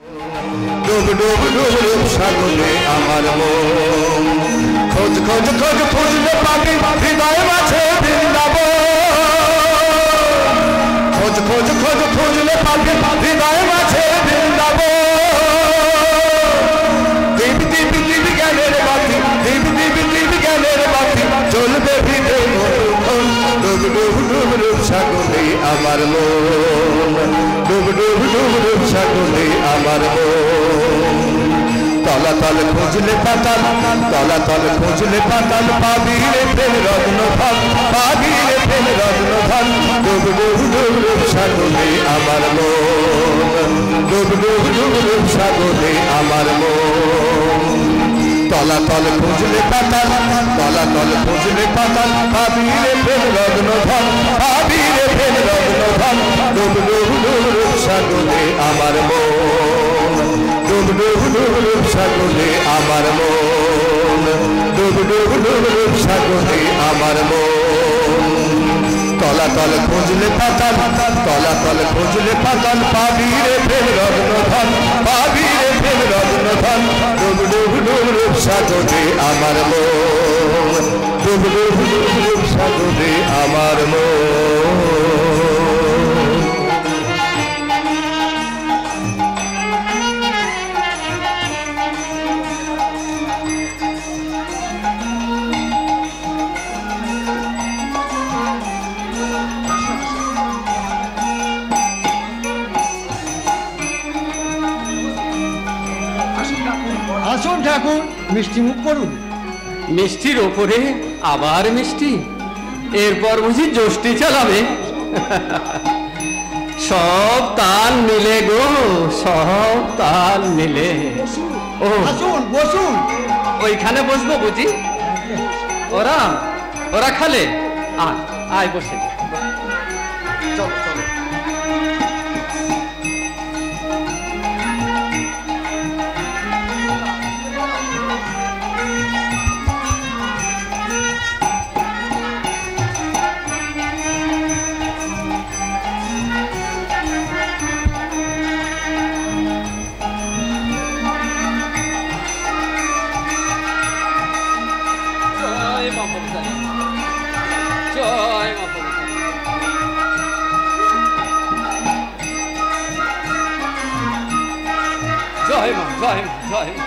ডুব ডুব ডুব ডুব সাগরে আমার মন, খোঁজ খোঁজ খোঁজ খুঁজলে পাবি হৃদয় মাঝে বৃন্দাবন, খোঁজ খোঁজ খোঁজ খুঁজলে পাবি হৃদয় মাঝে বৃন্দাবন, দিবি দিবি দিবি জ্ঞানের বাতি, দিবি দিবি দিবি জ্ঞানের বাতি জ্বলবে ভিড়ে মধুক্ষণ, ডুব ডুব ডুব ডুব সাগরে আমার মন, ডুব ডুব ডুব ডুব সাগরে আমার মন, তলাতল খুঁজলে পাতাল, তলাতল খুঁজলে পাতাল পাবি রে প্রেম রত্ন ধন, পাবি রে প্রেম রত্ন ধন, ডুব ডুব ডুব ডুব সাগরে আমার মন, ডুব ডুব ডুব ডুব সাগরে আমার মন, তলাতল খুঁজলে পাতাল, তলাতল খুঁজলে পাতাল পাবি রে প্রেম রত্ন ধন, পাবি রে প্রেম রত্ন ধন, ডুব ডুব ডুব ডুব সাগরে আমার মন, ডুব ডুব ডুব ডুব সাগরে আমার মন, ডুব ডুব ডুব ডুব সাগরে আমার মন, তলাতল খুঁজলে পাতাল, তলাতল খুঁজলে পাতাল পাবি রে প্রেম রত্ন ধন, পাবি রে প্রেম রত্ন ধন, ডুব ডুব ডুব ডুব সাগরে আমার মন, ডুব ডুব ডুব ডুব সাগরে আমার মন। আসুন ঠাকুর, মিষ্টি মুখ করুন। মিষ্টির ওপরে আবার মিষ্টি, এরপর বুঝি যষ্টি চালাবে? সব তাল মিলে গো, সব তাল মিলে। ও আসুন বসুন। ওইখানে বসবো বুঝি? ওরা ওরা খালে আয় আয় বসে চলো চলো। জয় মা, জয় মা, জয় মা।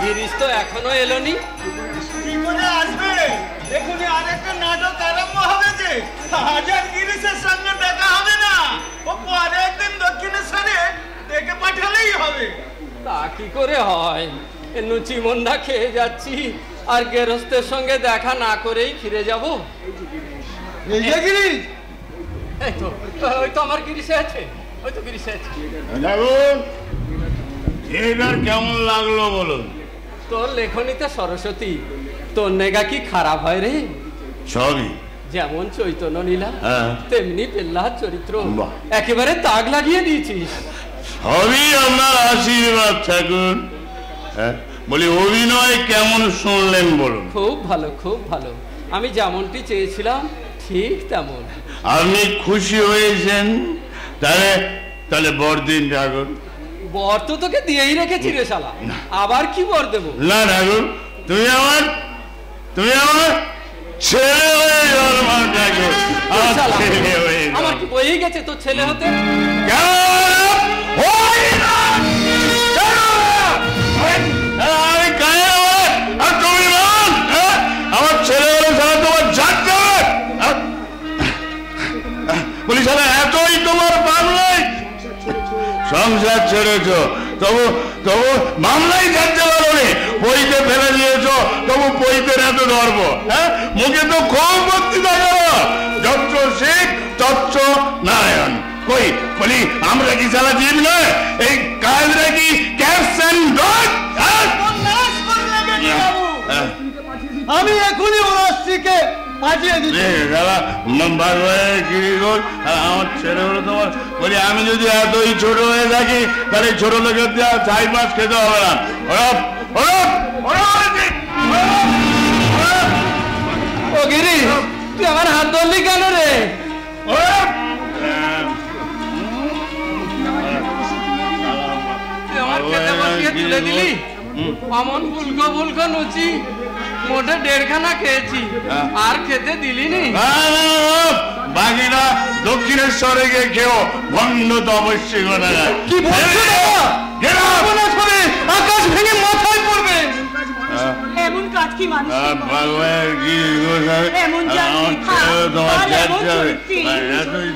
গিরিশ তো এখনো এলোনি। কি করে আসবে? এখনই আরেকটা নাটক আরম্ভ হবে যে, হাজার গিরিশের সঙ্গে দেখা হবে না। ও পরে একদিন দক্ষিণেশ্বরে ডেকে পাঠালেই হবে। তা কি করে হয়? লুচি মন্ডা খেয়ে যাচ্ছি আর গেরস্তের সঙ্গে দেখা না করেই ফিরে যাব। এই যে গিরিশ, এই তো ওই তো আমার গিরিশে আছে, ওই তো গিরিশে আছে। এবার কেমন লাগলো বলুন? তোর লেখনীতে সরস্বতী, তোর নেগা কি খারাপ হয় রে? সবই যেমন চৈতন্য লীলা তেমনি পেল্লার চরিত্র একেবারে তাক লাগিয়ে দিয়েছিস। সবই আপনার আশীর্বাদ ঠাকুর। বলি অভিনয় কেমন শুনলেন বলুন? খুব ভালো, খুব ভালো। আমি যেমনটি চেয়েছিলাম ঠিক তেমন। আপনি খুশি হয়েছেন? তাহলে তাহলে বরদিন ঠাকুর। বর তো তোকে দিয়েই রেখেছি রে শালা, আবার কি বর দেবো? না ঠাকুর, তুমি আমার ছেলে হয়ে জন্ম ঠাকুর। আমার কি বইয়ে গেছে তোর ছেলে হতে? আমার ছেলে হলে সারা তোমার জানতে হবে। বলি সারা এতই তোমার মামলাই সংসার ছেড়েছ, তবু তবু মামলাই জানতে পারো নি, পইতে ফেলে দিয়েছ, তবু পইতের এত গর্ব। হ্যাঁ, মুখে তো খুব বক্তৃতা করো, যত শিখ তৎ নারায়ণ। কই বলি আমরা কি সারা জীব নয়? এই কাজরা কি ক্যাপস এন্ড ডগ? আমি এখনই ওর স্ত্রীকে পাঠিয়ে দিচ্ছি। আমার ছেলে হলো তোমার। বলি আমি যদি এতই ছোট হয়ে থাকি তাহলে ছোট লোকের চাই মাছ খেতে হবে না। ও গিরি করলি কেন রে? আমার খেতে বসিয়ে তুলে দিলি অমন ফুলকো ফুলকো লুচি মোটে 1.5 খানা খেয়েছি আর খেতে দিলি নি। বাকিরা দক্ষিণেশ্বরে গিয়ে খেও, বন্ধ তো অবশ্যই করা যায়। কি বলছো আকাশ ভেঙে মাথায় পড়বে। এমন কাজ কি মানুষ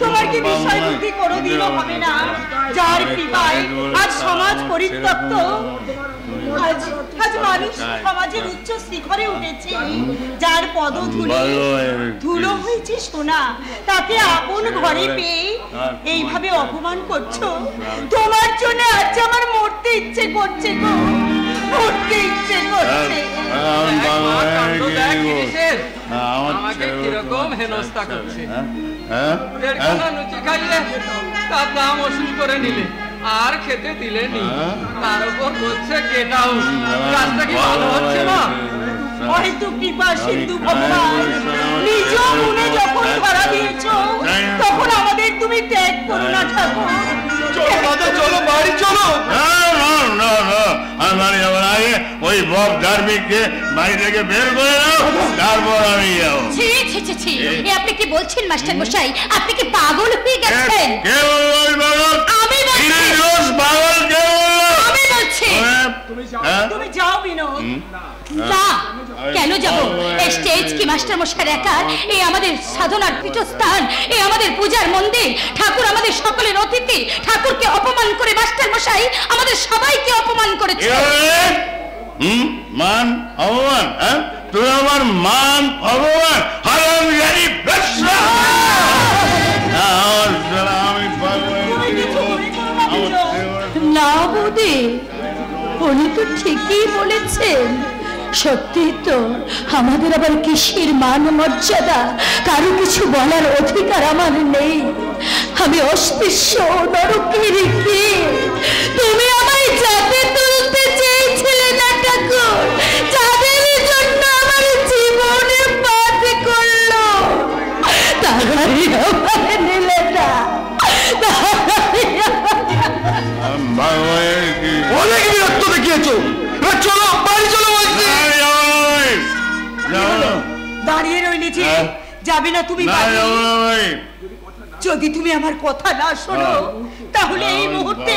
তোমার কি বিষয় বুদ্ধি কোনোদিনও হবে না? যার কৃপায় আজ সমাজ পরিত্যক্ত, আজ মানুষ সমাজের উচ্চ শিখরে উঠেছে, যার পদধূলি ধুলো হয়েছে সোনা, তাকে আপন ঘরে পেয়ে এইভাবে অপমান করছো। তোমার জন্য আজ আমার মরতে ইচ্ছে করছে গো, মরতে ইচ্ছে করছে। আমাকে কিরকম হেনস্থা করছে। 1.5 খানা লুচি খাইলে তার দাম ওসুল করে নিলে আর খেতে দিলে নি, তার উপর বলছে গেট আউট। কাজটা কি ভালো হচ্ছে না? হয়তো কৃপা সিন্ধু ভগবান নিজ মনে যখন ধরা দিয়েছো, তখন আমাদের তুমি ত্যাগ করো না ঠাকুর। চলো বাড়ি চলো। ওই বব ধার্মিককে বাড়ি থেকে বের করে দাও, তারপর আমি যাবো। আপনি কি বলছেন মাস্টার মশাই? আপনি কি পাগল হয়ে গেছেন? আমি বলছি। তুমি যাও বিনোদ। না, কেন যাবো? এই স্টেজ কি মাস্টার মশাইয়ের একা? এই আমাদের সাধনার পীঠস্থান, এই আমাদের পূজার মন্দির। ঠাকুর আমাদের সকলের অতিথি। ঠাকুরকে অপমান করে মাস্টার মশাই আমাদের সবাইকে অপমান করেছে। মান অপমান? তুই আমার মান অপমান হারামজাদি বেশ্যা। না বৌদি, উনি তো ঠিকই বলেছেন। সত্যি তো, আমাদের আবার কিসের মান মর্যাদা? কারো কিছু বলার অধিকার আমার নেই। আমি অস্পৃশ্য নরকের কি? তুমি আমায় যাতে তুলতে চেয়েছিলে না ঠাকুর, যাদের জন্য আমার জীবনে পাপ করলো, তারাই আমায় নিলে না। অনেক বিরক্ত দেখিয়েছো, চলো বাড়ি চলো। দাঁড়িয়ে রইলি যে, যাবে না তুমি বাড়ি? যদি তুমি আমার কথা না শোনো, তাহলে এই মুহূর্তে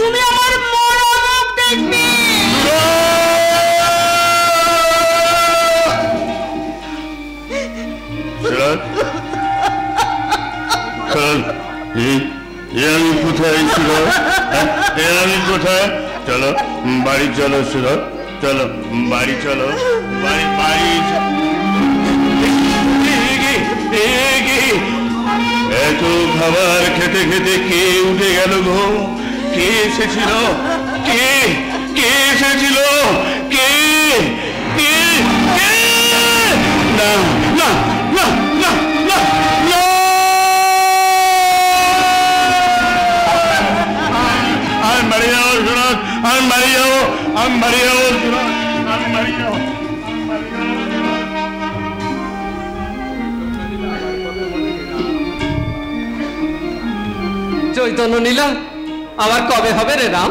তুমি আমার মরা মুখ দেখবে। আমি কোথায় ছিল? আমি কোথায়? চলো বাড়ি চলো সুরত, চলো বাড়ি চলো। বাড়ি এত খাবার খেতে খেতে কে উঠে গেল গো? কে এসেছিল? কে এসেছিল? কে? না না না না না না, আমি বাড়ি যাবো সুরত, আমি বাড়ি যাবো সুরত, আমি বাড়ি যাবো। চৈতন্য নিলাম আবার কবে হবে রে রাম?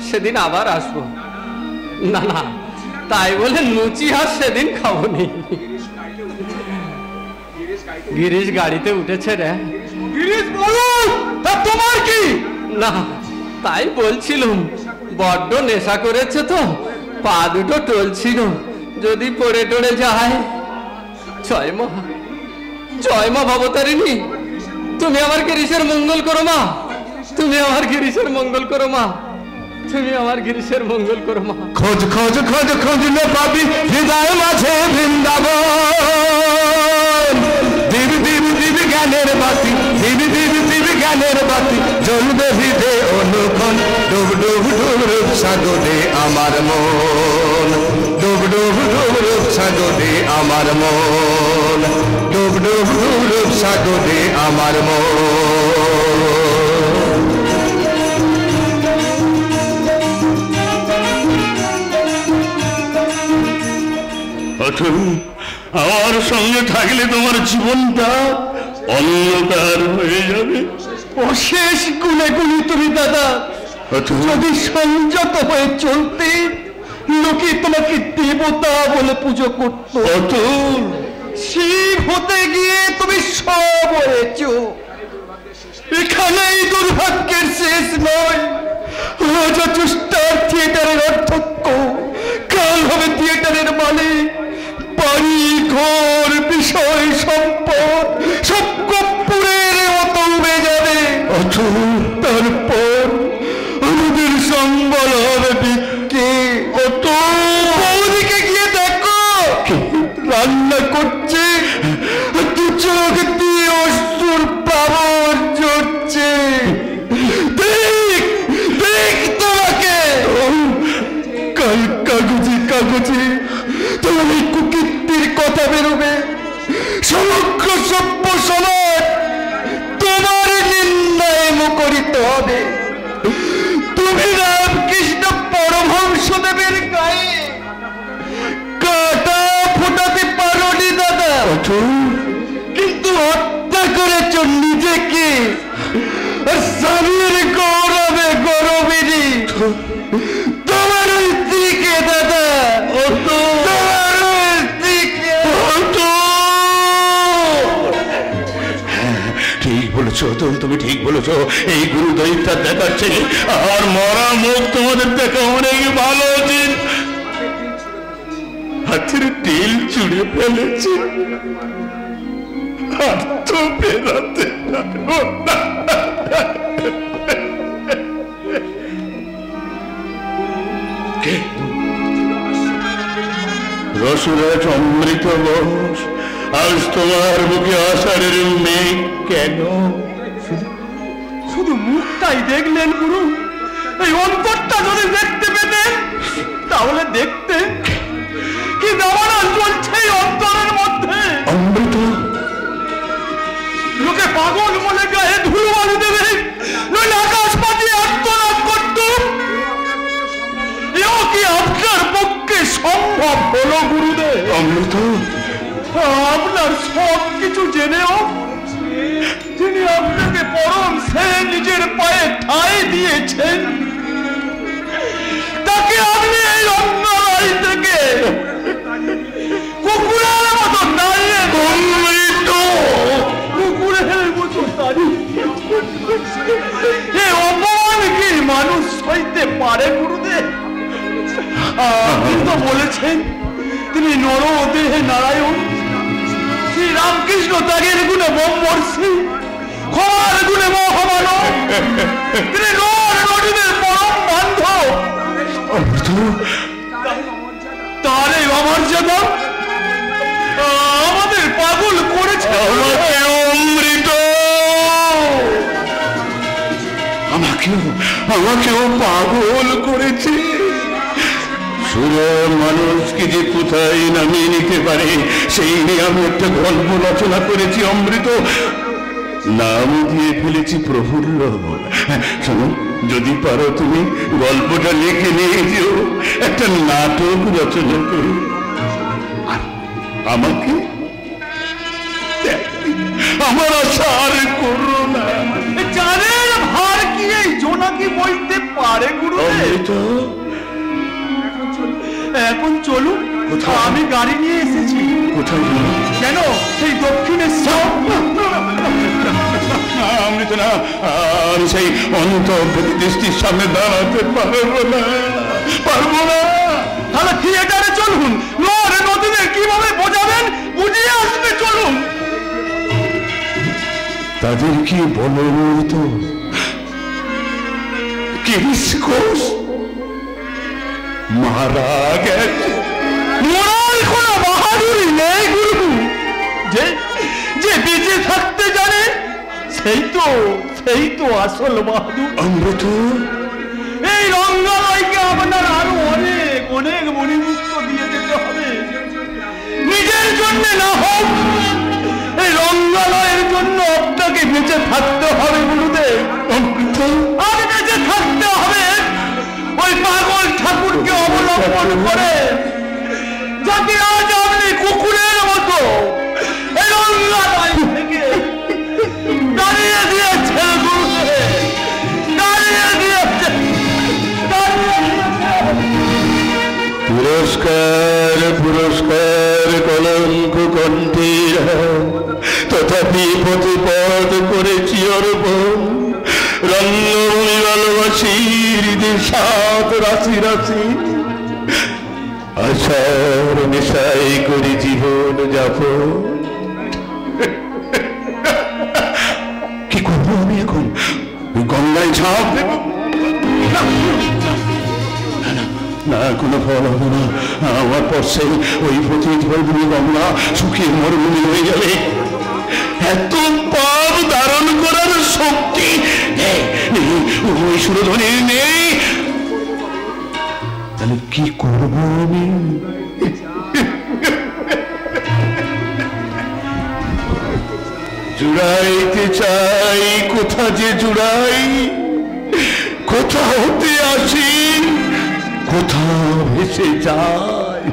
সেদিন আবার আসবো। না না, তাই বলে লুচি আর সেদিন খাবো নি। গিরিশ গাড়িতে উঠেছে রে। গিরিশ বলুন, তা তোমার কি? না, তাই বলছিলাম, বড্ড নেশা করেছে তো, পা দুটো টলছিল, যদি পড়ে টড়ে যায়। জয় মা ভবতারিণী, তুমি আমার গিরিশের মঙ্গল করো মা, তুমি আমার গিরিশের মঙ্গল করো মা, তুমি আমার গিরিশের মঙ্গল করো মা। খোঁজ খোঁজ খোঁজ খুঁজলে পাবি হৃদয় মাঝে বৃন্দাবন। দিবি দিবি দিবি জ্ঞানের বাতি, দিবি দিবি দিবি জ্ঞানের বাতি, জ্বলবে হৃদে অনুক্ষণ। ডুব ডুব ডুব রূপ সাগরে আমার মন, ডুব ডুব ডুব রূপ সাগরে আমার মন, ডুব ডুব ডুব রূপ সাগরে আমার মন। আমার সঙ্গে থাকলে তোমার জীবনটা অন্ধকার হয়ে যাবে। অশেষ গুণে গুণী তুমি দাদা, যদি সংযত হয়ে চলতে লোকে তোমাকে দেবতা বলে পুজো করত। শিব হতে গিয়ে তুমি সব হয়েছ। এখানেই দুর্ভাগ্যের শেষ নয়। আজ আছো স্টার থিয়েটারের অধ্যক্ষ, কাল হবে থিয়েটারের মালিক। বাড়ি ঘর বিষয় সম্পদ সব কর্পূরের মতো উড়ে যাবে। তারপর আমাদের সম্বল হবে বিক্রি। বৌদিকে গিয়ে দেখো রান্না করছে, দু চোখ দিয়ে অসুর পাবর জড়ছে। দেখ দেখ তোমাকে কাল কাগজে কাগজে তোমার এই কুকীর্তির কথা বেরোবে। সমগ্র সভ্য সমাজ তোমার নিন্দায় মুখরিত হবে। তুমি রামকৃষ্ণ পরমহংসদেবের গায়ে কাটা ফোটাতে পারোনি দাদা, কিন্তু হত্যা করেছ নিজেকে। স্বামীর গৌরবে গৌরবিনী তোমার ওই দিকে দাদা, তোমার ওই দিকে। ঠিক বলেছো তুমি, ঠিক বলেছো। এই গুরুদয়িতা দেখাচ্ছে আর মরা মুখ তোমাদের দেখা অনেক ভালো দিন। হাতের তেল চুড়ে ফেলেছে আর তো বেরাতে রসরাজ অমৃত বস, আজ তোমার মুখে আষাঢ়ের মেঘ কেন? শুধু মুখটাই দেখলেন গুরু, এই অন্তরটা যদি দেখতে পেতেন তাহলে দেখতেন কি দাবানল চলছে এই অন্তরের মধ্যে। অমৃত লোকে পাগল বলে গায়ে ধুলো বালু দেবে, নইলে আকাশ পাতিয়ে আত্মনাদ করত। এও কি আপনার পক্ষে সম্ভব হলো গুরুদেব? অমৃত আপনার সব কিছু জেনেও তিনি আপনাকে পরম সে নিজের পায়ে ঠাঁই দিয়েছেন, তাকে আপনি এই রঙ্গলাই থেকে কুকুরের মতো দাঁড়িয়ে কুকুরের মতো দাঁড়িয়ে এই অপমান কি মানুষ সইতে পারে গুরুদেব? আপনি তো বলেছেন তিনি নর দেহে নারায়ণ, শ্রী রামকৃষ্ণ ত্যাগের গুণে ব্রহ্মর্ষি, ক্ষমার গুণে মহামানব, তিনি নর নদীদের পরম বান্ধব। তার এই অমর্যাদা আমাদের পাগল করেছে। অমৃত আমাকেও পাগল করেছে। সুরে মানুষকে যে কোথায় নামিয়ে নিতে পারে সেই নিয়ে আমি একটা গল্প রচনা করেছি অমৃত, নাম দিয়ে ফেলেছি প্রফুল্ল। শোনো, যদি পারো তুমি গল্পটা লিখে নিয়ে যেও, একটা নাটক রচনা করো। আমাকে আমার আশা আর করো না। জানের ভার কি এই জোনাকি বইতে পারে গুরুদেব? এখন চলুন, আমি গাড়ি নিয়ে এসেছি। কোথায় কেন সেই দক্ষিণেশ্বর? অমৃত না, আমি সেই অন্ত দৃষ্টির সামনে দাঁড়াতে পারবো না। তাহলে থিয়েটারে চলুন, নর নদীদের কিভাবে বোঝাবেন বুঝিয়ে আসবে। চলুন। তাদের কি বলো তো, কিরিশ ঘোষ মারা গেছে। মরার কোনো বাহাদুরি নেই গুরু, যে যে বেঁচে থাকতে জানে সেই তো আসল বাহাদুর। অমৃত এই রঙ্গালয়কে আপনার আরো অনেক অনেক মণিমুক্ত দিয়ে যেতে হবে। নিজের জন্য না হোক, এই রঙ্গালয়ের জন্য আপনাকে বেঁচে থাকতে হবে গুরুদেব। আর বেঁচে থাকতে হবে ওই পাগল ঠাকুরকে অবলম্বন করে, যাতে আজ আপনি কুকুরের মতো পুরস্কার পুরস্কার কলঙ্ক কণ্ঠের তথাপি প্রতিপদ করেছি অর্পণ রঙ্গভূমি ভালোবাসি হৃদয় সাত রাশি রাশি আশার নেশাই করি জীবন যাপন। কি করবো আমি এখন? গঙ্গায় ঝাঁপ দেব না, কোনো ফল হবে না। আমার পর্ষে ওই পতিত ভূমি গঙ্গা শুকিয়ে মরুভূমি হয়ে গেলে এত পাপ ধারণ করার শক্তি ওই সুরধ্বনির নেই। তাহলে কি করবো আমি? জুড়াইতে চাই, কোথা যে জুড়াই, কোথা হতে আসি, কোথা ভেসে যায়।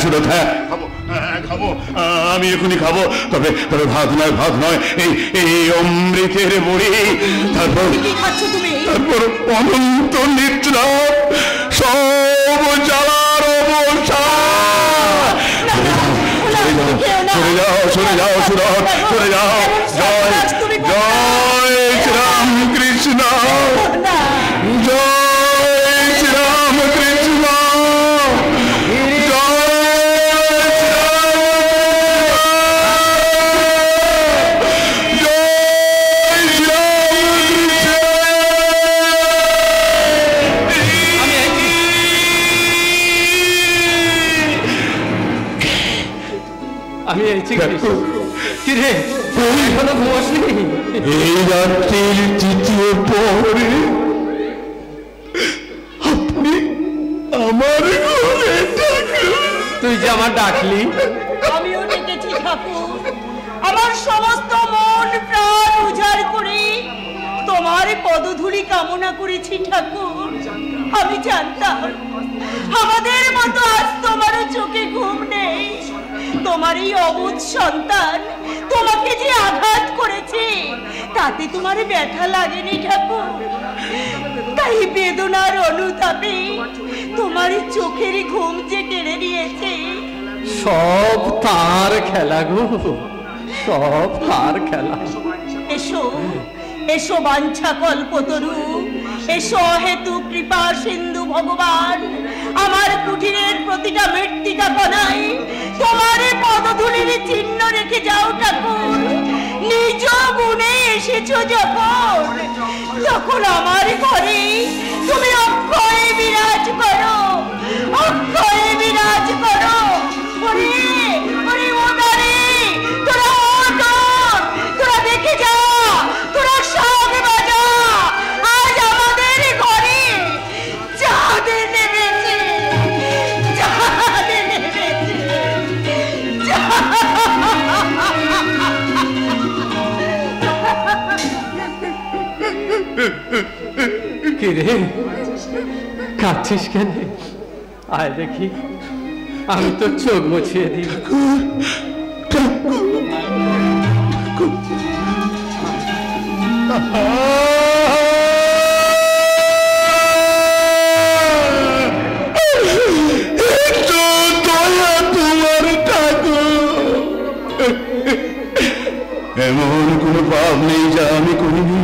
সুরত, খাবো, আমি এখনই খাবো। তবে তবে ভাত নয়, ভাত নয়, এই অমৃতের বড়ি। তারপর অনন্ত নিদ্রা সব জ্বালার অবসান। সরে যাও, সরে যাও সুরত, সরে যাও। জয় জয় শ্রীরাম কৃষ্ণ, জয় শ্রীরাম কৃষ্ণ, আমি কিরে এখনো ঘুমাসনি? এই রাত্রির তৃতীয় প্রহরে আপনি আমার ঘরে তুই যে আমার ডাকলি। আমিও ডেকেছি ঠাকুর, আমার সমস্ত মন প্রাণ উজাড় করে তোমার পদধূলি কামনা করেছি ঠাকুর। আমি জানতাম আমাদের মতো আজ তোমারও চোখে ঘুম নেই। তোমার এই অবুঝ সন্তান তোমাকে যে আঘাত করেছে তাতে তোমার ব্যথা লাগেনি ঠাকুর। তাই বেদনার অনুতাপে তোমার চোখের ঘুম যে কেড়ে নিয়েছে। সব তার খেলা গো, সব তার খেলা। এসো এসো বাঞ্ছা কল্পতরু, এসো অহেতু কৃপা সিন্ধু ভগবান। আমার কুটিরের প্রতিটা মৃত্তিকা কণায় তোমার পদধূলির চিহ্ন রেখে যাও ঠাকুর। নিজ গুণে এসেছো যখন, তখন আমার ঘরে তুমি অক্ষয়ে বিরাজ করো, অক্ষয়ে বিরাজ করো। ওরে ওরে ওদারে, তোরা ওঠোন, তোরা দেখে যা, তোরা সব বাজা। আজ আমাদের ঘরে চাঁদ নেমেছে, চাঁদ নেমেছে। কিরে কাঁদছিস কেন? আয় দেখি, আমি তো চোখ মুছিয়ে দিই। এমন কোন পাপ নেই যা আমি করিনি।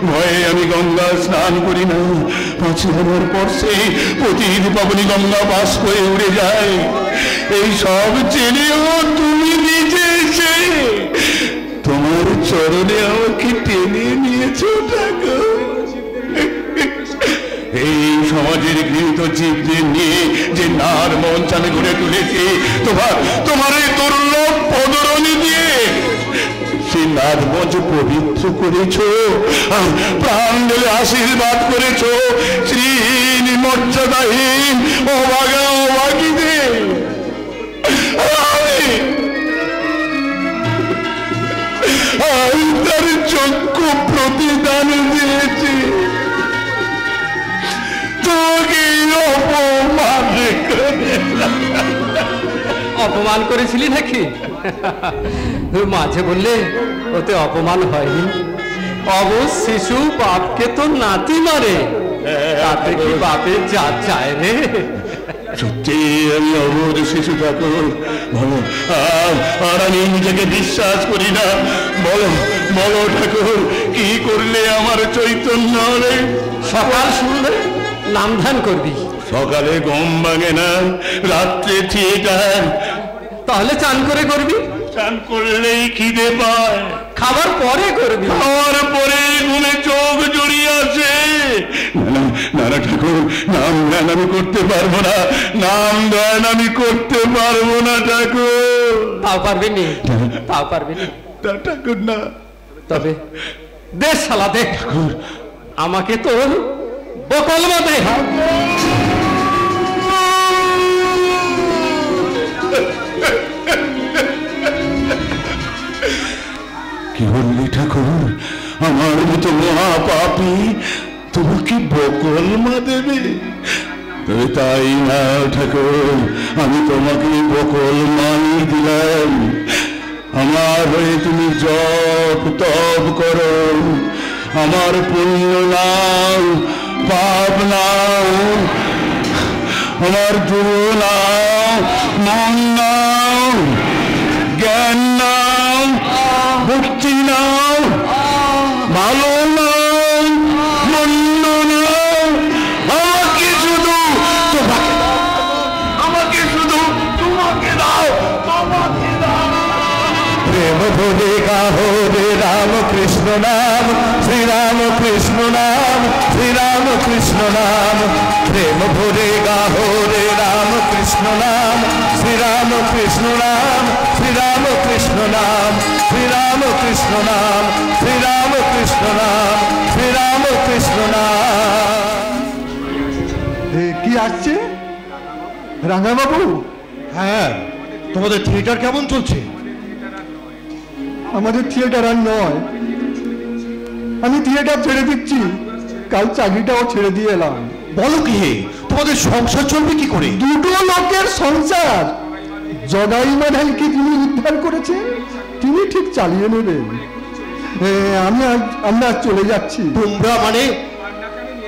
ভয়ে আমি গঙ্গা স্নান করি না। ৫,০০০ পর্ষে প্রতিদিন পাবনি গঙ্গা বাস করে উড়ে যায়। এই সব জেনেও তুমি নিজে এসে তোমার চরণে আমাকে টেনে নিয়েছো ঠাকুর। এই সমাজের গৃহীত জীবদের নিয়ে যে নার মঞ্চ আমি গড়ে তুলেছি, তোমার এই দুর্লভ পদরণী দিয়ে সেই নাদমঞ্চ পবিত্র করেছ, প্রাণ ঢেলে আশীর্বাদ করেছ শ্রী মর্যাদাহীন অভাগা অভাগীদের। আমি তার চক্ষু প্রতিদান দিয়েছি। তোকে অপমান করেছিলি নাকি? মাঝে বললে ওতে অপমান হয়নি। অবশ শিশু বাপকে তো নাতি মারে, তাতে কি বাপের যা চায় রে? সত্যি আমি অবোধ শিশু ঠাকুর, বলো আর আমি নিজেকে বিশ্বাস করি না। বলো বলো ঠাকুর, কি করলে আমার চৈতন্য হবে? সকাল শুনলে নাম ধ্যান করবি, সকালে ঘুম ভাঙে না, রাত্রে থিয়েটার। তাহলে চান করে করবি। চান করলেই খিদে পায়, খাবার পরে করবি। খাওয়ার পরে ঘুমে চোখ জড়িয়ে আসে। না না ঠাকুর, নাম ধ্যান আমি করতে পারবো না, নাম ধ্যান আমি করতে পারবো না ঠাকুর। তাও পারবি নি, তাও পারবি নি ঠাকুর না। তবে দে শালা দে, আমাকে তোর বকলমা দে। কি বললি ঠাকুর? আমার মতো মহাপাপী তোমাকে বকলমা দেবে? তবে তাই না ঠাকুর, আমি তোমাকে বকলমাই দিলাম। আমার হয়ে তুমি জপ তপ করো, আমার পুণ্য নাও, পাপ নাও, আমার গুরু নাও, মন নাও, জ্ঞান নাও, ভক্তি নাও, ভালো নাও, মন্দ নাও, আমাকে শুধু তোমাকে দাও, তোমাকে দাও। প্রেম ভরে গাহো রে রাম কৃষ্ণ নাম, শ্রীরাম কৃষ্ণ নাম, শ্রীরাম কৃষ্ণ নাম। প্রেম ভরে গাহো রে রাম কৃষ্ণ নাম, শ্রীরাম কৃষ্ণ নাম, শ্রীরাম কৃষ্ণ নাম, শ্রীরাম কৃষ্ণ নাম, শ্রীরাম কৃষ্ণ নাম, শ্রীরাম কৃষ্ণ নাম। কি আসছে রাঙা বাবু? হ্যাঁ, তোমাদের থিয়েটার কেমন চলছে? আমাদের থিয়েটার আর নয়, আমি থিয়েটার ছেড়ে দিচ্ছি, কাল চাকরিটাও ছেড়ে দিয়ে এলাম। বলো কি হে, তোমাদের সংসার চলবে কি করে? দুটো লোকের সংসার জগাই মাধাইকে যিনি উদ্ধার করেছেন তিনি ঠিক চালিয়ে নেবেন। আমরা চলে যাচ্ছি। তোমরা মানে?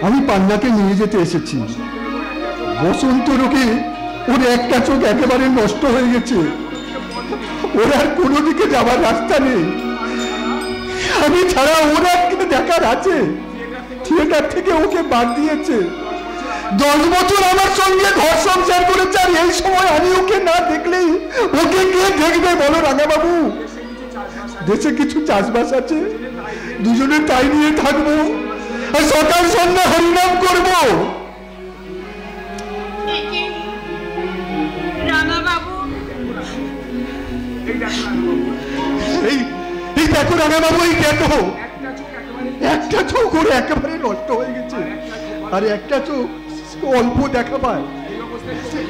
আমি পান্নাকে নিয়ে যেতে এসেছি। বসন্ত রোগে ওর একটা চোখ একেবারে নষ্ট হয়ে গেছে, ওর আর কোনো দিকে যাবার রাস্তা নেই। আমি ছাড়া ওর আর কে দেখার আছে? থিয়েটার থেকে ওকে বাদ দিয়েছে। 10 বছর আমার সঙ্গে ঘর সংসার করেছে, আর এই সময় আমি ওকে না দেখলেই ওকে কে দেখবে বলো রাঙা বাবু? দেশে কিছু চাষবাস আছে, দুজনে তাই নিয়ে থাকবো, আর সকাল সন্ধ্যা হরিনাম করবো। রাঙা বাবু, এই দেখো রাঙা বাবু, এই দেখো একটা চোখ ওর একেবারে নষ্ট হয়ে গেছে, আর একটা চোখ অল্প দেখা পায়।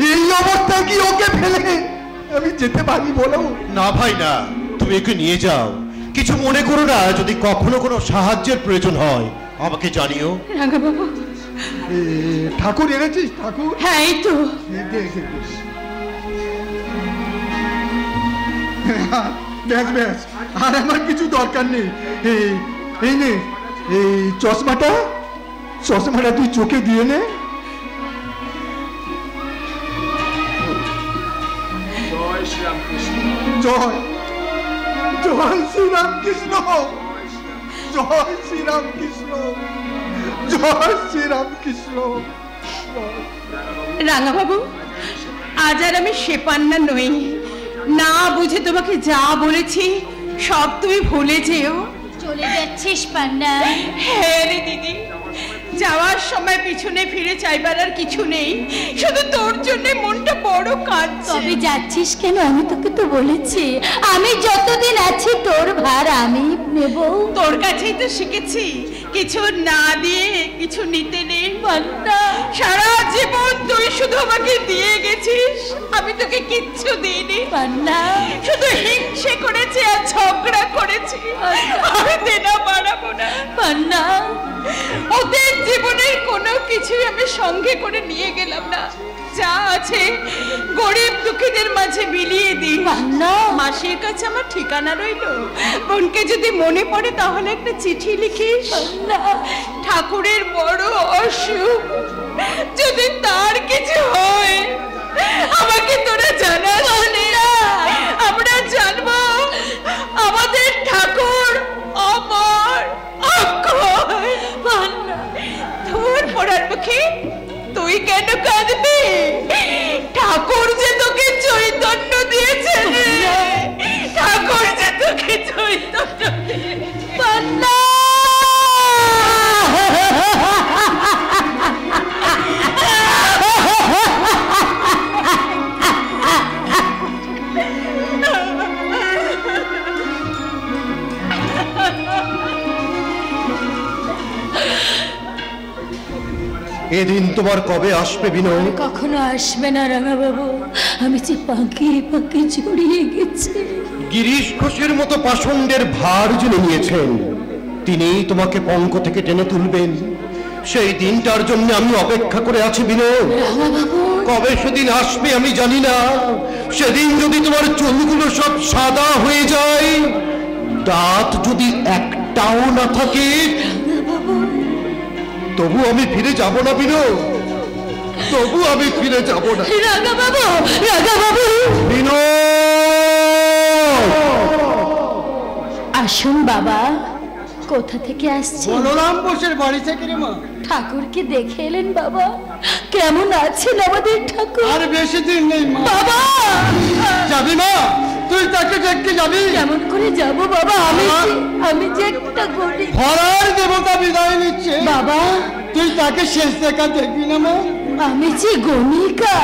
এই অবস্থায় কি ওকে ফেলে আমি যেতে পারি বলো? না ভাই না, তুমি একে নিয়ে যাও, কিছু মনে করো না। যদি কখনো কোনো সাহায্যের প্রয়োজন হয় আমাকে জানিও। রাঙা বাবু, ঠাকুর এনেছিস? ঠাকুর? হ্যাঁ এই তো। ব্যাস ব্যাস, আর আমার কিছু দরকার নেই। এই নে, এই চশমাটা তুই চোখে দিয়ে নে। জয় জয় শ্রীরামকৃষ্ণ, জয় শ্রীরামকৃষ্ণ, জয় শ্রীরামকৃষ্ণ। রাঙা বাবু, আজ আর আমি সে পান্না নই, না বুঝে তোমাকে যা বলেছি সব তুমি ভুলে যেও। চলে যাচ্ছিস পান্না? হ্যাঁ রে দিদি, যাওয়ার সময় পিছনে ফিরে চাইবার আর কিছু নেই, শুধু তোর জন্য মনটা বড় কাঁদছে। তবে যাচ্ছিস কেন? আমি তোকে তো বলেছি আমি যতদিন আছি তোর ভার আমি নেব। তোর কাছেই তো শিখেছি কিছু না দিয়ে কিছু নিতে নেই। পান্না, সারা জীবন তুই শুধু আমাকে দিয়ে গেছিস, আমি তোকে কিচ্ছু দিইনি। পান্না শুধু হিংসে করেছি আর ঝগড়া করেছি। আমি দেনা বাড়াবো না। পান্না ওদের জীবনের কোনো কিছুই আমি সঙ্গে করে নিয়ে গেলাম না। যা আছে গরিব দুঃখীদের মাঝে বিলিয়ে দিই। পান্না মাসির কাছে আমার ঠিকানা রইল, বোনকে যদি মনে পড়ে তাহলে একটা চিঠি লিখিস। ঠাকুরের বড় অসুখ, যদি তার কিছু হয় আমাকে তোরা জানাস। আমরা জানবো আমাদের ঠাকুর অমর অক্ষয়। তোর পড়ার মুখে তুই কেন কাঁদবি? ঠাকুর যে তোকে চৈতন্য দিয়েছে, ঠাকুর যে তোকে চৈতন্য দিয়েছে। এদিন তোমার কবে আসবে বিনয়? কখনো আসবে না রাঙা বাবু, আমি যে পাঁকে পাঁকে জড়িয়ে গেছি। গিরিশ ঘোষের মতো পাষণ্ডের ভার যিনি নিয়েছেন, তিনি তোমাকে পঙ্ক থেকে টেনে তুলবেন। সেই দিনটার জন্য আমি অপেক্ষা করে আছি বিনয়। রাঙা বাবু কবে সেদিন আসবে আমি জানি না। সেদিন যদি তোমার চুলগুলো সব সাদা হয়ে যায়, দাঁত যদি একটাও না থাকে, তবু আমি ফিরে যাব না বিনয়, তবু আমি ফিরে যাব না। রাঙা বাবু, রাঙা বাবু বিনয় আসুন বাবা। কোথা থেকে আসছে? বলরাম বোসের বাড়ি থেকে রে মা। ঠাকুরকে দেখে এলেন বাবা? কেমন আছেন আমাদের ঠাকুর? আর বেশি দিন নেই মা। বাবা যাবি মা? তুই তাকে দেখতে যাবি? কেমন করে যাব বাবা? আমি যে একটা গরিব। হরার দেবতা বিদায় নিচ্ছে বাবা তুই তাকে শেষ দেখা দেখবি না মা? আমি যে গণিকা।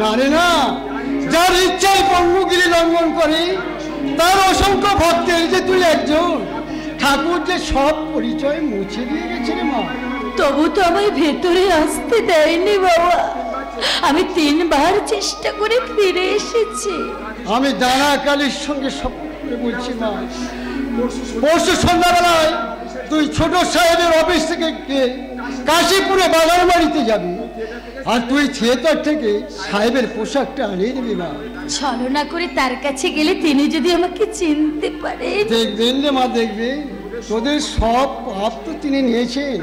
না রে না, যার ইচ্ছায় পঙ্গুগিরি লঙ্ঘন করে, তার অসংখ্য ভক্তের যে তুই একজন। ঠাকুর যে সব পরিচয় মুছে দিয়ে গেছে রে মা। তবু তো আমায় ভেতরে আসতে দেয়নি বাবা। আমি 3 বার চেষ্টা করে ফিরে এসেছি। আমি দানা কালীর সঙ্গে শপথ করে বলছি মা, পরশু সন্ধ্যাবেলায় তুই ছোট সাহেবের অফিস থেকে কাশীপুরে বাগান বাড়িতে যাবি, আর তুই থিয়েটার থেকে সাহেবের পোশাকটা আনিয়ে দিবি মা। ছলনা করে তার কাছে গেলে তিনি যদি আমাকে চিনতে পারে। দেখবেন রে মা, দেখবে তোদের সব পাপ তো তিনি নিয়েছেন,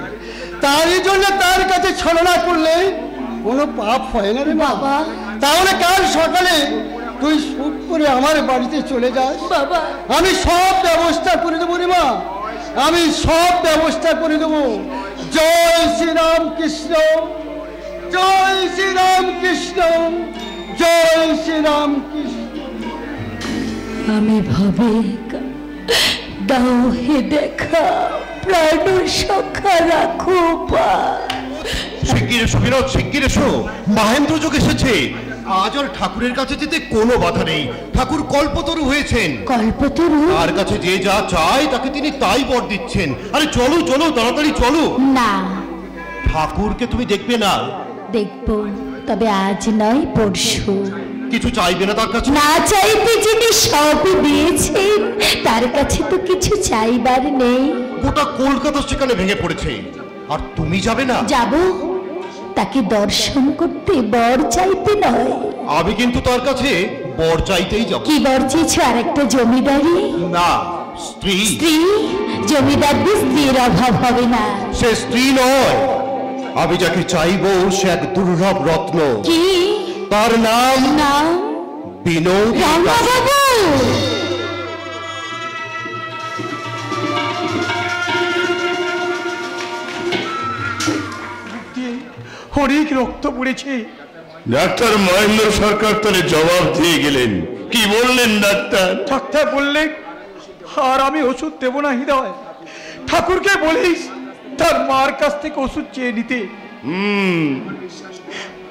তারই জন্য তার কাছে ছলনা করলে কোনো পাপ হয় না রে বাবা। তাহলে কাল সকালে তুই শুট করে আমার বাড়িতে চলে যাস বাবা। আমি সব ব্যবস্থা করে দেবো রে মা, আমি সব ব্যবস্থা করে দেবো। জয় শ্রীরাম কৃষ্ণ, জয় শ্রীরাম কৃষ্ণ, জয় শ্রীরাম কৃষ্ণ। আমি ভাবে দাও হে দেখা, প্রাণ সখা রাখো পা। শিগগির এসো বিনোদ, শিগগির এসো। মহেন্দ্র যোগ এসেছে। আজ আর ঠাকুরের কাছে যেতে কোনো বাধা নেই। ঠাকুর কল্পতরু হয়েছেন। কল্পতরু? তার কাছে যে যা চায় তাকে তিনি তাই বর দিচ্ছেন। আরে চলো চলো, তাড়াতাড়ি চলো। না, ঠাকুরকে তুমি দেখবে না? দেখবো, তবে আজ নয় পরশু। কিছু চাইবে না তার কাছে? না চাইতে যিনি সবই দিয়েছেন, তার কাছে তো কিছু চাইবার নেই। গোটা কলকাতা সেখানে ভেঙে পড়েছে, আর তুমি যাবে না? যাব, তাকে দর্শন করতে, বর চাইতে নয়। আমি কিন্তু তার কাছে বর চাইতেই যাব। কি বর চেয়েছ? আর একটা জমিদারি? না, স্ত্রী। স্ত্রী? জমিদারদের স্ত্রীর অভাব হবে না। সে স্ত্রী নয়, আমি যাকে চাইবো সে এক দুর্লভ রত্ন। কি? তার নাম নাম বিনোদ। রাঙাবাবু। অনেক রক্ত পড়েছে। ডাক্তার মহেন্দ্র সরকার তাহলে জবাব দিয়ে গেলেন। কি বললেন ডাক্তার? ডাক্তার বললেন আর আমি ওষুধ দেবো না হৃদয়, ঠাকুরকে বলিস তার মার কাছ থেকে ওষুধ চেয়ে নিতে।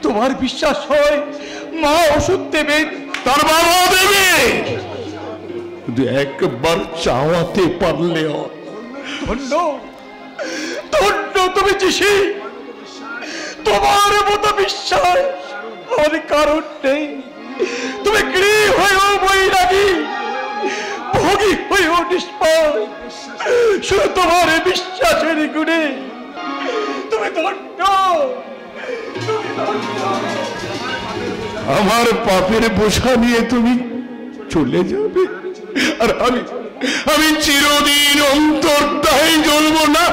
তোমার বিশ্বাস হয় মা ওষুধ দেবেন? তার বাবা দেবে, একবার চাওয়াতে পারলে। ধন্য ধন্য তুমি যিশি, তোমার মতো বিশ্বাস আমার কারণ নেই। তুমি গৃহী হয়েও বৈরাগী, ভোগী হয়েও নিষ্পাপ, শুধু তোমার বিশ্বাসের গুণে তুমি ধন্য। আমার পাপের বোঝা নিয়ে তুমি চলে যাবে, আর আমি চিরদিন অন্তর্দাহে জ্বলবো না।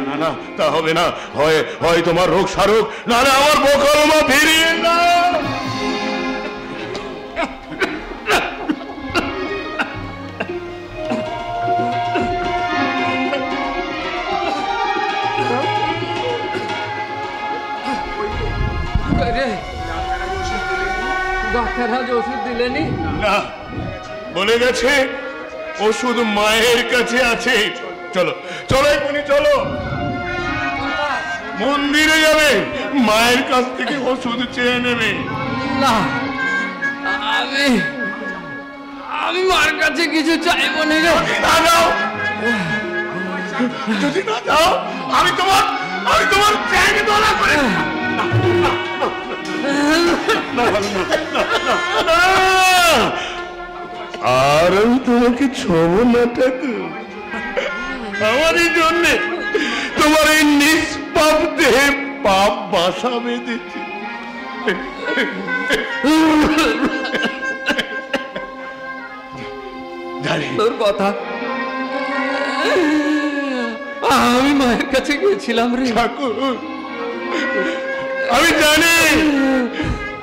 না না, তা হবে না। হয় তোমার রোগ সারোগ, না না আমার বকলমা ফিরিয়ে না। ডাক্তার আজ ওষুধ দিলেনি? না, বলে গেছে ওষুধ মায়ের কাছে আছে। চলো চলো এখনই চলো, মন্দিরে যাবে, মায়ের কাছ থেকে ওষুধ চেয়ে নেবে। না, আমি মার কাছে কিছু চাইবো না। না যাও, যদি না যাও আমি তোমার চ্যাং দলা করে। আর আমি তোমাকে ছোব না ঠাকুর, আমারই জন্যে তোমার এই নিষ্পাপ দেহে পাপ বাসা বেঁধেছে। তোর কথা আমি মায়ের কাছে গিয়েছিলাম রে ঠাকুর,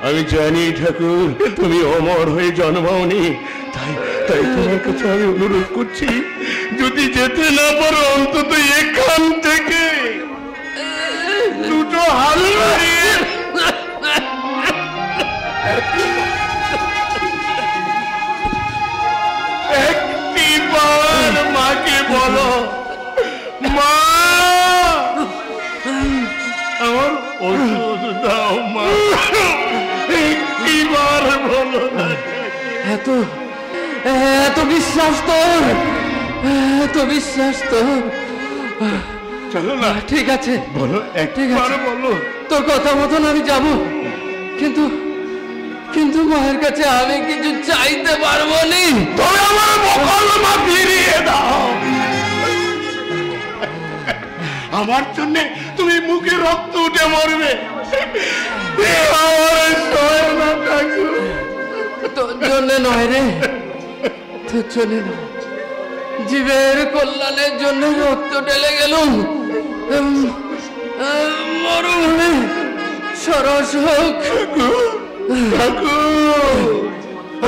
আমি জানি ঠাকুর তুমি অমর হয়ে জন্মাওনি, তাই তোমার কাছে আমি অনুরোধ করছি, যদি যেতে না পারো অন্তত এখান থেকে দুটো হাল বাড়িয়ে একটিবার মাকে বলো, মা আমার ওষুধ দাও, মা একটিবার বলো। এত বিশ্বাস তোর, এত বিশ্বাস তোর? চলো না, ঠিক আছে বলো, একবার বলো। তোর কথা মতন আমি যাব, কিন্তু মায়ের কাছে আমি কিছু চাইতে পারবো নি। তবে আমার বকলমা ফিরিয়ে দাও। আমার জন্য তুমি মুখে রক্ত উঠে মরবে, তোর জন্য নয় রে, তোর জন্য নয়, জীবের কল্যাণের জন্য রক্ত ঢেলে গেলুম। মরুভূমি সরস হোক।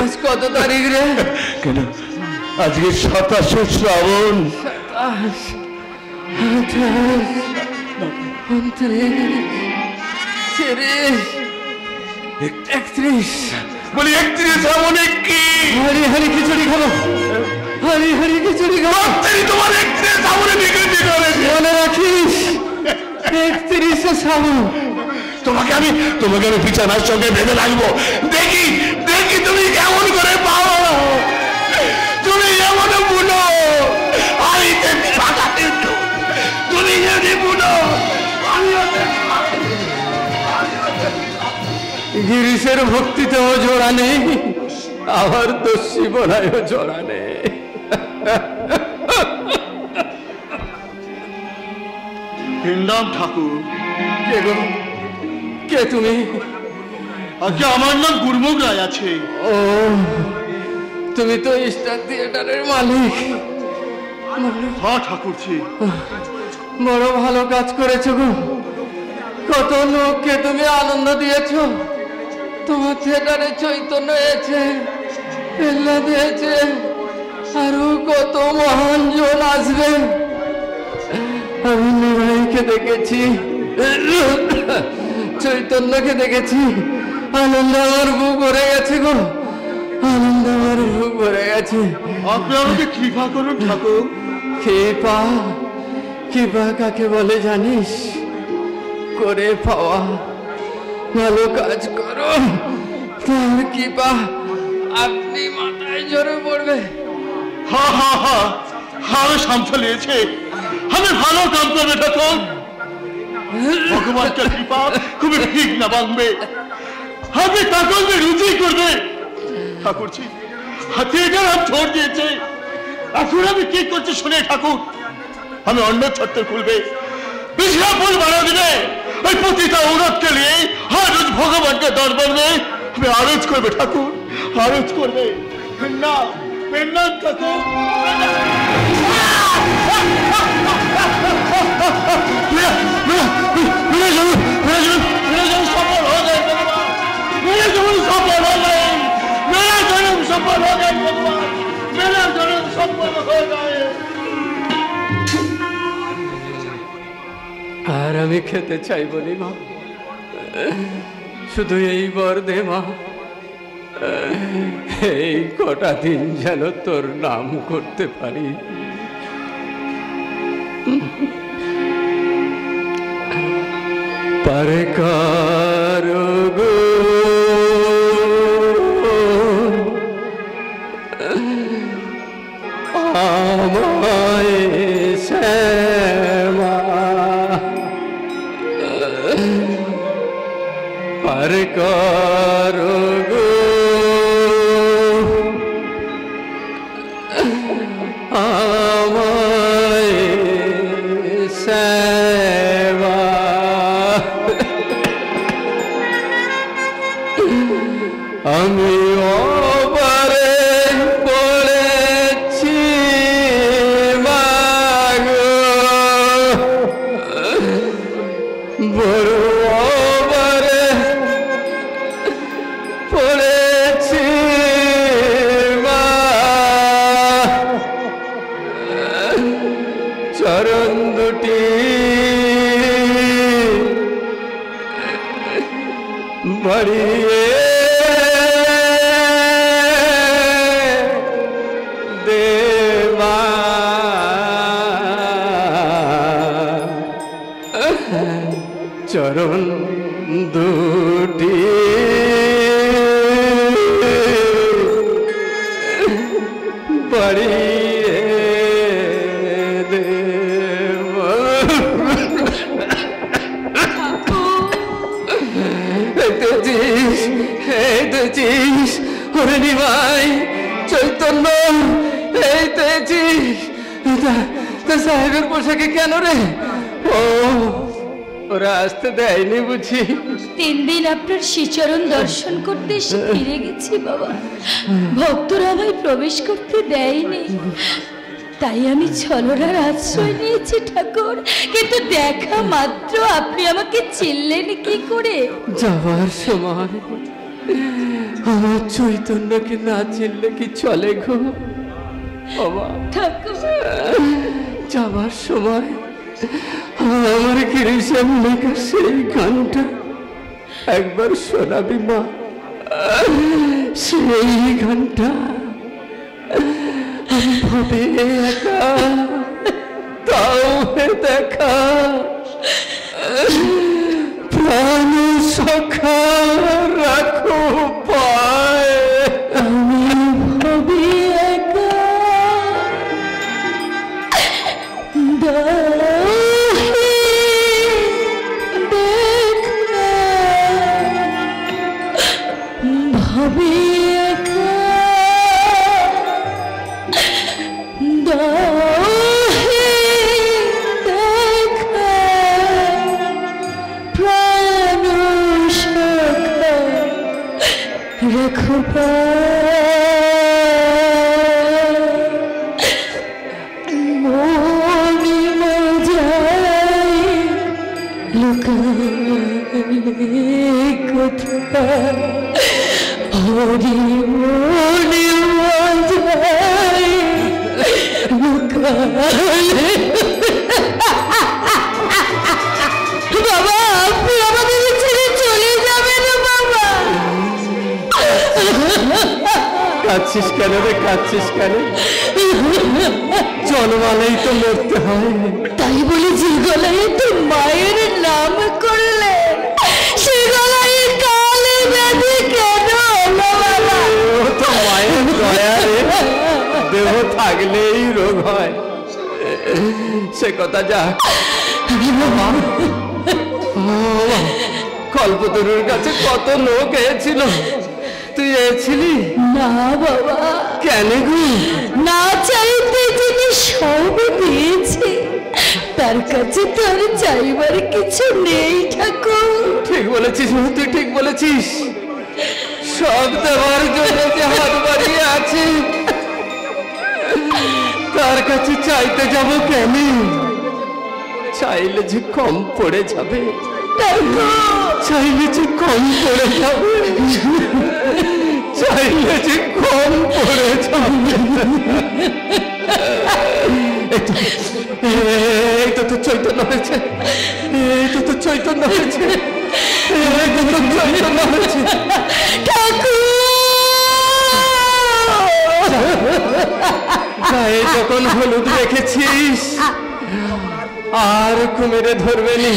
আজ কত তারিখ রে? কেন আজকে 27 শ্রাবণ। 31 বলি 31 শ্রাবণে কি হারি খিচুড়ি খাবো, হারি খিচুড়ি খাবো। তোমার 31 শ্রাবণে বিক্রি করে মনে রাখিস, 31 শ্রাবণ তোমাকে আমি বিছানার সঙ্গে বেঁধে রাখবো। দেখি তুমি কেমন করে পাও। তুমি যেমন বুনো আমি তুমি যদি বুনো গিরিশের ভক্তিতেও জোড়া নেই, আবার দস্যি বলায়ও জোড়া নেই। হিন্দাম ঠাকুর। কে তুমি? আজকে আমার নাম গুরমুখ রায় আছে। ও, তুমি তো স্টার থিয়েটারের মালিক। হ্যাঁ ঠাকুরজি, বড় ভালো কাজ করেছো গো। কত লোককে তুমি আনন্দ দিয়েছো। তোমার থিয়েটারে চৈতন্য হয়েছে, পেল্লা দিয়েছে, আরো কত মহান জন আসবে। আমি নিরাইকে দেখেছি, চৈতন্যকে দেখেছি। আনন্দ আমার বুক ভরে গেছে গো, আনন্দ আমার বুক ভরে গেছে। আপনি আমাকে কৃপা করুন ঠাকুর। কৃপা কাকে বলে জানিস? করে পাওয়া। ভালো কাজ করো, তার কৃপা আপনি মাথায় জোরে পড়বে। আমি সামনে নিয়েছে, আমি ভালো কাম করবে ঠাকুর। ভগবানকে কৃপা খুবই ঠিক না ভাঙবে, আপনি ঠাকুরকে রুচি করবে। ঠাকুরজি হাতে এটার হাত ছোড় দিয়েছে, এখন আমি কি করছি শুনে ঠাকুর, আমি অন্য ছত্র খুলবে, বিছনা ফুল বানা দিবে, ওই পতিতা ঔরতকে নিয়ে আর রোজ ভগবানকে দরবার নেই আমি আরজ করবে ঠাকুর, আরজ করবে। না ঠাকুর, সফল हो गए भगवान, मेरा जन्म सफल हो गए, मेरा जन्म सफल हो गए भगवान, मेरा जन्म सफल हो गए। আর আমি খেতে চাইবো নি মা, শুধু এই বর দে মা, এই কটা দিন যেন তোর নাম করতে পারি। পারে কারো গো আমায় শ্যামা, পারে কারো গো আমায় শ্যামা, আমি অবারে পড়েছি মাগো, বড় অবারে পড়েছি মা, চরণ দুটি বাড়িয়ে দেবা, চরণ দুটি বাড়িয়ে দেবা। দেখতেছিস ওরে নিমাই চৈতন্য, এই দেখছিস সাহেবের পোশাকে কেন রে? ও ওরা আসতে দেয়নি বুঝি? 3 দিন আপনার শ্রীচরণ দর্শন করতে এসে ফিরে গেছি বাবা, ভক্তরা আমায় প্রবেশ করতে দেয়নি, তাই আমি ছলরার আশ্রয় নিয়েছি ঠাকুর, কিন্তু দেখা মাত্র আপনি আমাকে চিনলেন কি করে? যাওয়ার সময় আমার চৈতন্যকে না চিনলে কি চলে গো বাবা? ঠাকুর যাওয়ার সময় আমার গিরিশান লেখা সেই গানটা একবার শোনাবি মা, সেই গানটা আমি ভাবে একা তাও দেখা, প্রাণ সখা রাখো পায়, আমি ভাবি একা ভাবি একা প্রাণ সখা রাখো মনি মজাই লুকালে কোথা, হরি মনি মজাই লুকালে। বাবা আপনি আমাদের ছেড়ে চলে যাবেন বাবা? কাঁদছিস কেন রে, কাঁদছিস কেন? জন্মালেই তো মরতে হয়, তাই বলে যে গলায় তো মায়ের নাম করলে সে গলায় কালে ব্যাধি কেন হলো বাবা? ও তো মায়ের দয়া রে, দেহ থাকলেই রোগ হয়, সে কথা যা। কল্পতরুর কাছে কত লোক এসেছিল, তুই এসেছিলি না বাবা। কেন গো? না চাইতে যিনি সব দিয়েছে তার কাছে তো আর চাইবার কিছু নেই ঠাকুর। ঠিক বলেছিস, তুই ঠিক বলেছিস। সব দেওয়ার জন্য যে হাত বাড়িয়ে আছে, তার কাছে চাইতে যাব কেন? চাইলে যে কম পড়ে যাবে, চাইলে যে কম পড়ে যাবে, চাইলে যে কম পড়ে যাবে। এই তো চৈতন্য হয়েছে, এই তো চৈতন্য হয়েছে, এই তো চৈতন্য হয়েছে। গায়ে যখন হলুদ রেখেছিস আর কুমিরে ধরবে নি।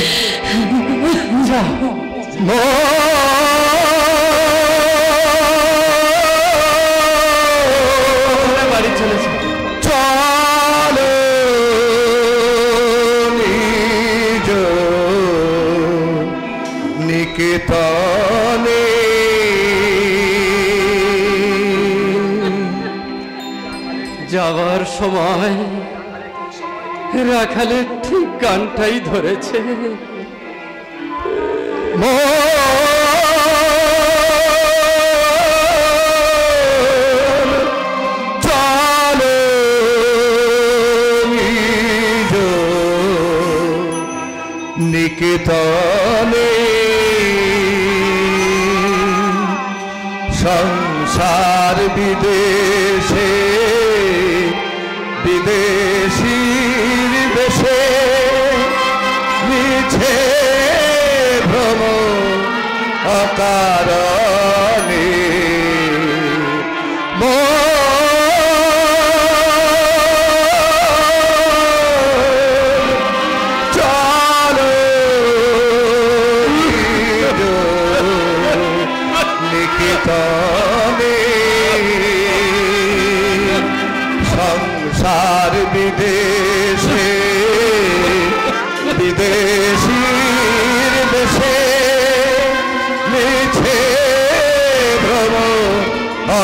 যা বাড়ি চলেছে। চলো নিজ নিকেতনে, যাওয়ার সময় রাখালের ঠিক গানটাই ধরেছে। চলো নিজ নিকেতনে, সংসার বিদেশে বিদেশীর দেশে মিছে ভ্রম অকারণে। চলো নিকেতনে, সংসার বিদেশে বিদেশীর দেশে মিছে ভ্রম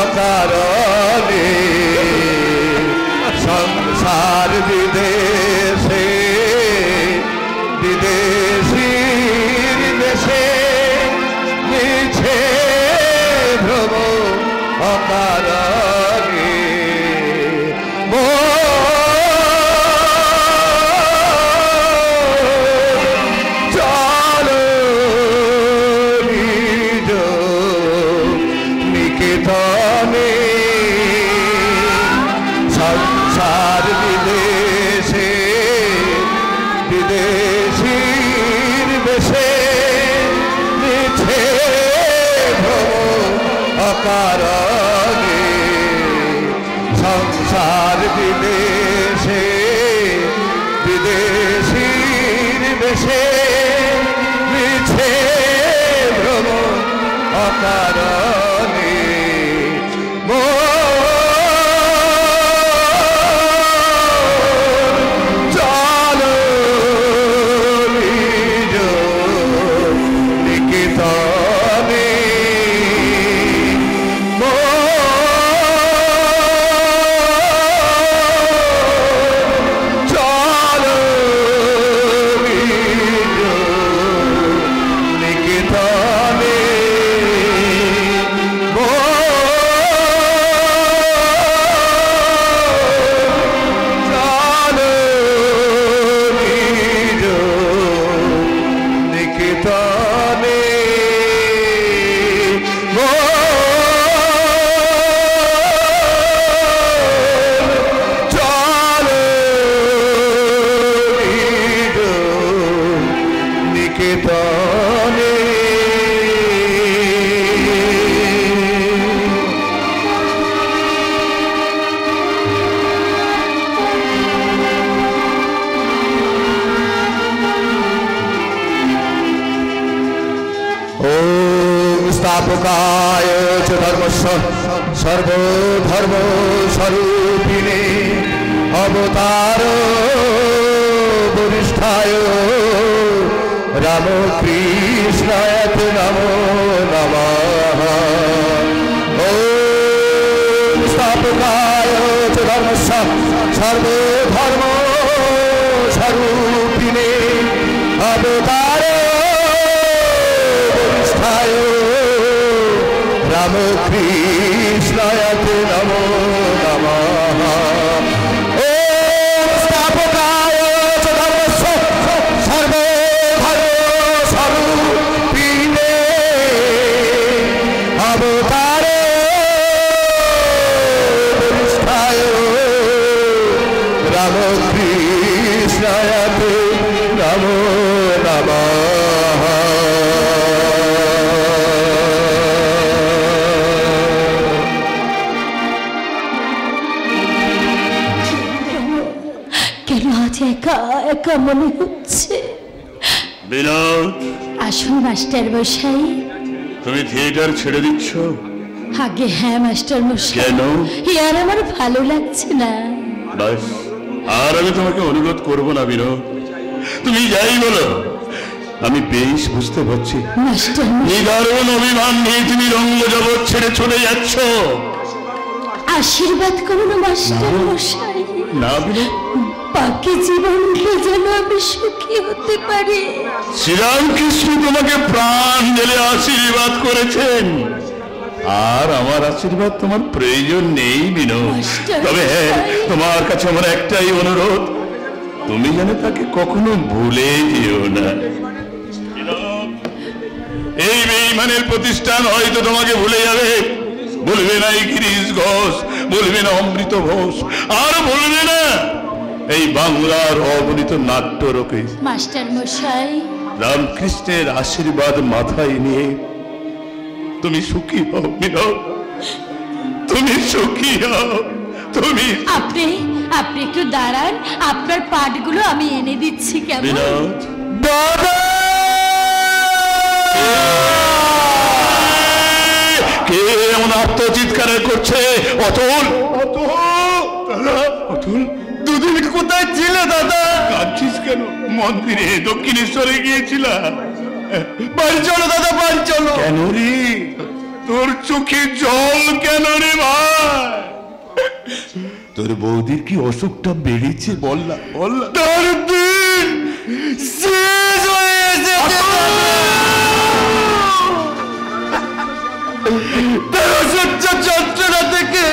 অকারণে। সংসার বিদেশে বিদেশীর দেশে মিছে ভ্রম অকারণে। চলো নিজ নিকেতনে, সংসার বিদেশে বিদেশীর বেশে মিছে ভ্রম অকারণে। সংসার বিদেশে বিদেশীর বেশে মিছে ভ্রম অকারণে। চলো নিজ নিকেতনে, চলো নিজ নিকেতনে, চলো নিজ নিকেতনে। চলো নিজ নিকেতনে। ওম স্থাপকায় চ ধর্মস্য সর্বধর্ম স্বরূপিণে অবতার বরিষ্ঠায় রামকৃষ্ণ কৃষ্ণায় নমো নমঃ। ওম স্থাপকায় চ ধর্মস্য সর্বধর্ম স্বরূপিণে অবতার বরিষ্ঠায় রামকৃষ্ণায় নমো নমঃ। ওম স্থাপকায় চ ধর্মস্য সর্বধর্ম স্বরূপিণে অবতার বরিষ্ঠায় রামকৃষ্ণায় নমো নমঃ। কেন আজ একা একা মনে হচ্ছে? বিনোদ, আসুন মাস্টার মশাই। তুমি থিয়েটার ছেড়ে দিচ্ছ? আগে হ্যাঁ মাস্টার মশাই। কেন? আর আমার ভালো লাগছে না। বাস, আর আমি তোমাকে অনুরোধ করবো না বিনোদ, তুমি যাই বলো আমি বেশ বুঝতে পারছি মাস্টার মশাই, নিদারুণ অভিমান নিয়ে তুমি রঙ্গ জগৎ ছেড়ে চলে যাচ্ছ। আশীর্বাদ করুন মাস্টার মশাই। না বিনোদ, বাকি জীবনটা যেন আমি সুখী হতে পারি। শ্রীরামকৃষ্ণ তোমাকে প্রাণ ঢেলে আশীর্বাদ করেছেন, আর আমার আশীর্বাদ তোমার প্রয়োজন নেই বিনোদ। তবে হ্যাঁ, তোমার কাছে আমার একটাই অনুরোধ, তুমি যেন তাকে কখনো ভুলে যেও না। এই বেঈমানের প্রতিষ্ঠান হয়তো তোমাকে ভুলে যাবে, বলবে না এই গিরিশ ঘোষ, বলবে না অমৃত ঘোষ, আর বলবে না এই বাংলার অগণিত নাট্যরকে। মাস্টার মশাই, রামকৃষ্ণের আশীর্বাদ মাথায় নিয়ে তুমি সুখী হও বিনোদ, তুমি সুখী হও। তুমি আপনি একটু দাঁড়ান, আপনার পাঠগুলো আমি এনে দিচ্ছি। কেমন? বিনোদ, দাদা কে এমন আত্মচিৎকার করছে? অতুল, অতুল, দুদিন কোথায় ছিলে দাদা? কাঁদছিস কেন? মন্দিরে দক্ষিণেশ্বরে গিয়েছিলা? বাড়ি চলো দাদা, বাড়ি চলো। কেন রে? তোর চোখে জল কেন রে ভাই? তোর বৌদির কি অসুখটা বেড়েছে? বল না, বল না। তার দিন শেষ হয়ে এসেছে। তার অসহ্য যন্ত্রণা থেকে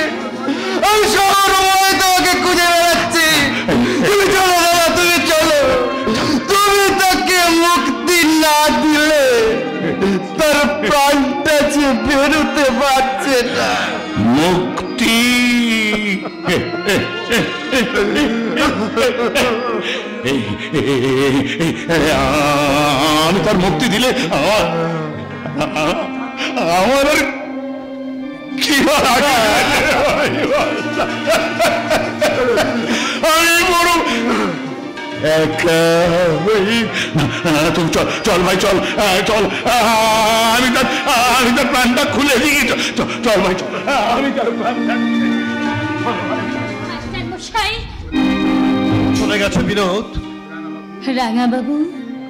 আমি সর্বময় তোমাকে খুঁজে বেড়াচ্ছি। তুমি চলো দাদা, তুমি চলো। তুমি তাকে মুক্তি না দিলে তার প্রাণটা যে বেরোতে পারছে না। মুক্তি? আমি তার মুক্তি দিলে আমার আর কি আমি বড় একা। তুমি চল, চল ভাই, চল চল, আমি তার প্রাণটা খুলে দিই। চল ভাই, চল, আমি তার প্রাণটা। মাস্টার মশাই, চলে গেছে বিনোদ? রাঙা বাবু,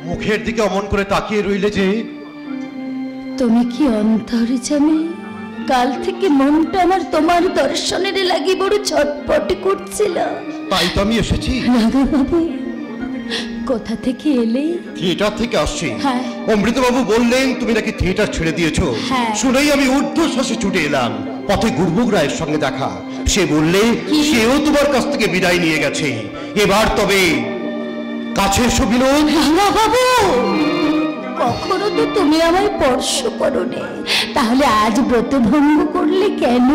মুখের দিকে অমন করে তাকিয়ে রইলে যে। তুমি কি অন্তরে জানে? কাল থেকে মনটা আমার তোমার দর্শনের লাগি বড় ছটপট করছিল। তাই তো আমি এসেছি। রাঙা বাবু, কোথা থেকে এলে? থিয়েটার থেকে আসছি। হ্যাঁ। অমৃতবাবু বললেন তুমি নাকি থিয়েটার ছেড়ে দিয়েছো। হ্যাঁ। শুনেই আমি ঊর্ধ্বশ্বাসে ছুটে এলাম। পথে গুরবুক রায়ের সঙ্গে দেখা। সে বললে সেও তোমার কাছ থেকে বিদায় নিয়ে গেছে। এবার তবে কাছে এসো বিনোদ। রাঙা বাবু, কখনো তো তুমি আমায় স্পর্শ করোনি, তাহলে আজ ব্রত ভঙ্গ করলে কেন?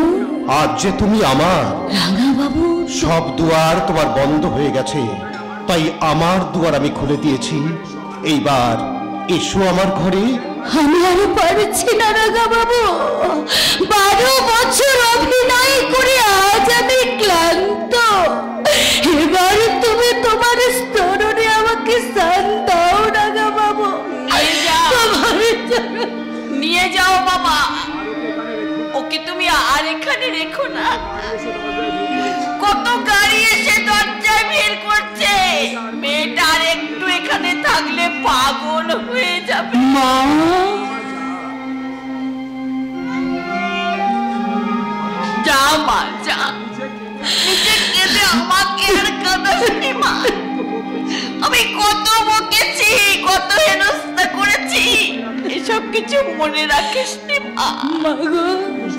আজ যে তুমি আমার। রাঙা বাবু, সব দুয়ার তোমার বন্ধ হয়ে গেছে, তাই আমার দুয়ার আমি খুলে দিয়েছি। এইবার এসো আমার ঘরে। আমি আর পারছি না রাঙা বাবু। 12 বছর অভিনয় করে আজ আমি ক্লান্ত। এবার তুমি তোমার স্তরণে আমাকে স্থান দাও রাঙা বাবু। নিয়ে যাও বাবা, ওকে তুমি আর এখানে রেখো না। কত গাড়ি এসে দরজায় ভিড় করছে, মেয়েটা আর একটু এখানে থাকলে পাগল হয়ে যাবে। মা, যা মা যা, নিজে কেঁদে আমাকে আর কাঁদাসনি মা। আমি কত বকেছি, কত হেনস্থা করেছি, এসব কিছু মনে রাখিসনি মা।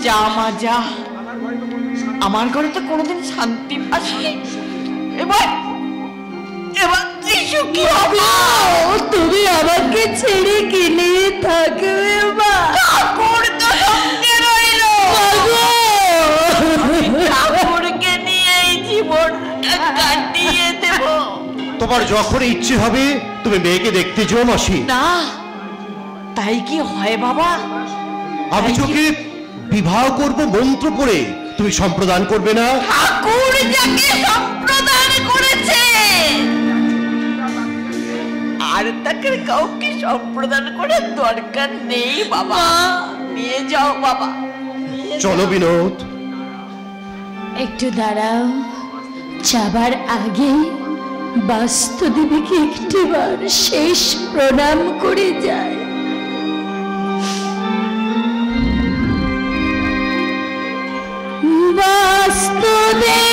যা মা যা, আমার ঘরে তো কোনোদিন শান্তি আসেনি। এবার এবার সুখী হবে। তুমি আমাকে ছেড়ে গেলে থাকবে মা? ঠাকুর তো সঙ্গে রইল, ঠাকুরকে নিয়ে এই জীবনটা কাটিয়ে দেব। তোমার যখন ইচ্ছে হবে তুমি মেয়েকে দেখতে যাও মাসি। না, তাই কি হয় বাবা? আমি তোকে বিবাহ করব মন্ত্র পড়ে, তুমি সম্প্রদান করবে না? ঠাকুর যাকে সম্প্রদান করেছে আর তাকে কাউকে সম্প্রদান করার দরকার নেই বাবা। নিয়ে যাও বাবা। চলো বিনোদ। একটু দাঁড়াও, যাবার আগে বাস্তুদেবীকে একটিবার শেষ প্রণাম করে যায়। বাস্তুদেবী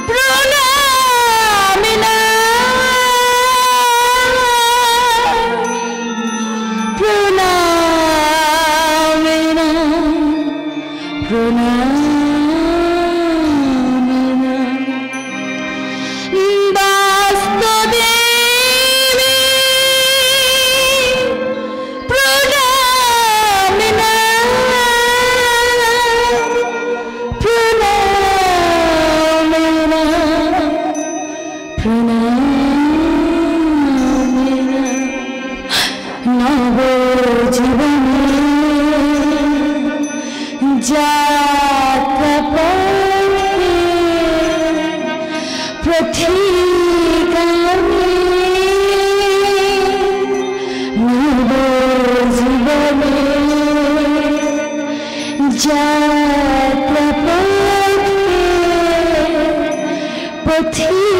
প্রণাম না, প্রণাম না, প্রণাম না। বাস্তুদেবী প্রণাম না, প্রণাম না, প্রণাম না। নব জীবনে যাত্রা পথে প্রথিগামী, নব জীবনে যাত্রা পথে প্রথিগামী।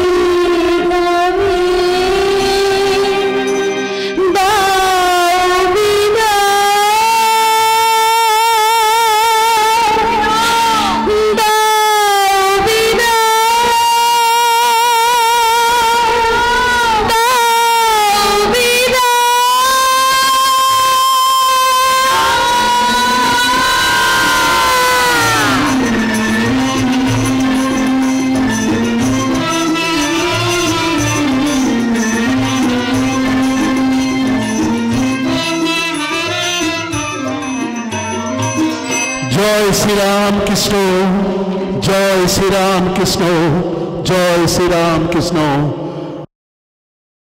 জয় শ্রীরাম কৃষ্ণ, জয় শ্রীরাম কৃষ্ণ, জয় শ্রীরাম কৃষ্ণ।